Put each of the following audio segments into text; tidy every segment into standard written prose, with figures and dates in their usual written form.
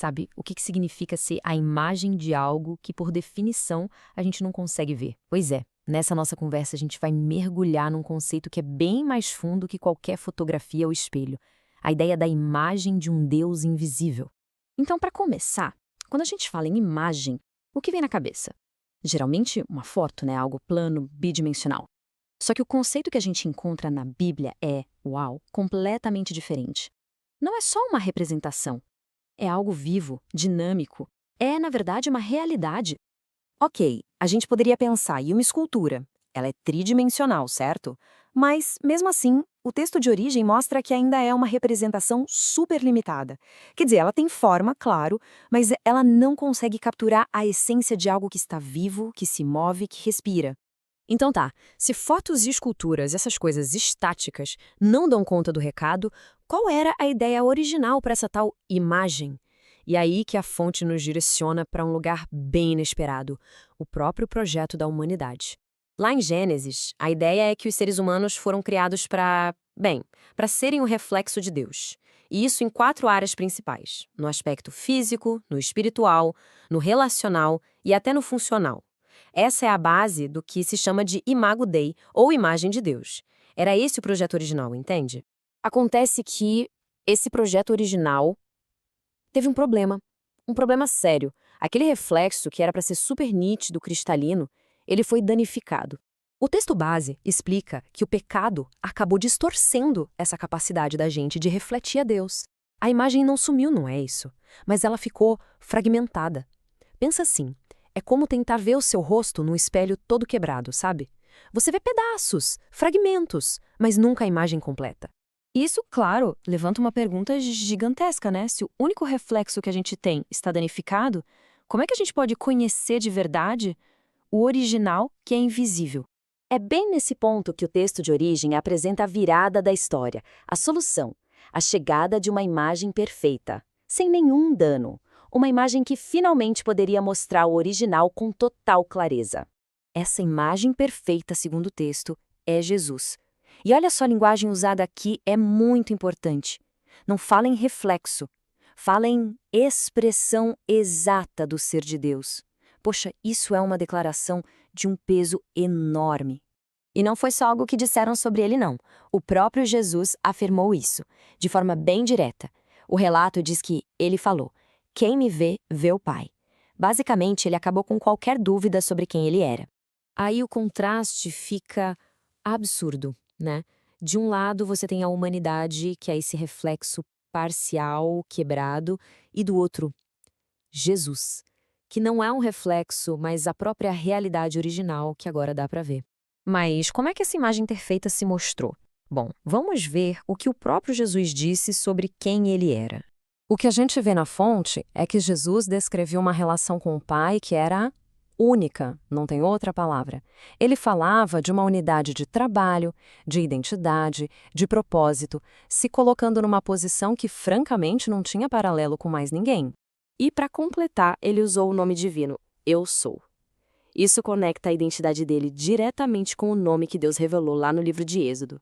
sabe, o que significa ser a imagem de algo que, por definição, a gente não consegue ver. Pois é, nessa nossa conversa a gente vai mergulhar num conceito que é bem mais fundo que qualquer fotografia ou espelho. A ideia da imagem de um Deus invisível. Então, para começar, quando a gente fala em imagem, o que vem na cabeça? Geralmente, uma foto, né? Algo plano, bidimensional. Só que o conceito que a gente encontra na Bíblia é, uau, completamente diferente. Não é só uma representação. É algo vivo, dinâmico. É, na verdade, uma realidade. Ok, a gente poderia pensar, e uma escultura? Ela é tridimensional, certo? Mas, mesmo assim, o texto de origem mostra que ainda é uma representação super limitada. Quer dizer, ela tem forma, claro, mas ela não consegue capturar a essência de algo que está vivo, que se move, que respira. Então tá, se fotos e esculturas, essas coisas estáticas, não dão conta do recado, qual era a ideia original para essa tal imagem? E aí que a fonte nos direciona para um lugar bem inesperado, o próprio projeto da humanidade. Lá em Gênesis, a ideia é que os seres humanos foram criados para serem o reflexo de Deus. E isso em 4 áreas principais: no aspecto físico, no espiritual, no relacional e até no funcional. Essa é a base do que se chama de Imago Dei, ou imagem de Deus. Era esse o projeto original, entende? Acontece que esse projeto original teve um problema sério. Aquele reflexo, que era para ser super nítido, cristalino, ele foi danificado. O texto base explica que o pecado acabou distorcendo essa capacidade da gente de refletir a Deus. A imagem não sumiu, não é isso, mas ela ficou fragmentada. Pensa assim, é como tentar ver o seu rosto num espelho todo quebrado, sabe? Você vê pedaços, fragmentos, mas nunca a imagem completa. Isso, claro, levanta uma pergunta gigantesca, né? Se o único reflexo que a gente tem está danificado, como é que a gente pode conhecer de verdade o original que é invisível? É bem nesse ponto que o texto de origem apresenta a virada da história, a solução, a chegada de uma imagem perfeita, sem nenhum dano. Uma imagem que finalmente poderia mostrar o original com total clareza. Essa imagem perfeita, segundo o texto, é Jesus. E olha só, a linguagem usada aqui é muito importante. Não fala em reflexo, fala em expressão exata do ser de Deus. Poxa, isso é uma declaração de um peso enorme. E não foi só algo que disseram sobre ele, não. O próprio Jesus afirmou isso, de forma bem direta. O relato diz que ele falou: "Quem me vê, vê o Pai." Basicamente, ele acabou com qualquer dúvida sobre quem ele era. Aí o contraste fica absurdo, né? De um lado, você tem a humanidade, que é esse reflexo parcial, quebrado, e do outro, Jesus, que não é um reflexo, mas a própria realidade original que agora dá para ver. Mas como é que essa imagem perfeita se mostrou? Bom, vamos ver o que o próprio Jesus disse sobre quem ele era. O que a gente vê na fonte é que Jesus descreveu uma relação com o Pai que era única, não tem outra palavra. Ele falava de uma unidade de trabalho, de identidade, de propósito, se colocando numa posição que francamente não tinha paralelo com mais ninguém. E para completar, ele usou o nome divino, Eu Sou. Isso conecta a identidade dele diretamente com o nome que Deus revelou lá no livro de Êxodo.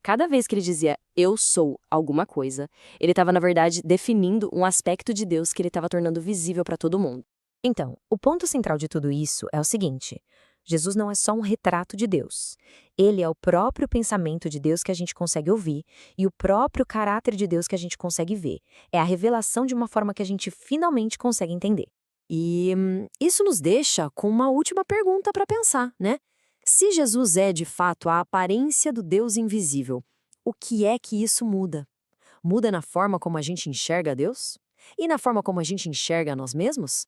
Cada vez que ele dizia "eu sou" alguma coisa, ele estava, na verdade, definindo um aspecto de Deus que ele estava tornando visível para todo mundo. Então, o ponto central de tudo isso é o seguinte: Jesus não é só um retrato de Deus. Ele é o próprio pensamento de Deus que a gente consegue ouvir e o próprio caráter de Deus que a gente consegue ver. É a revelação de uma forma que a gente finalmente consegue entender. E isso nos deixa com uma última pergunta para pensar, né? Se Jesus é, de fato, a aparência do Deus invisível, o que é que isso muda? Muda na forma como a gente enxerga Deus? E na forma como a gente enxerga a nós mesmos?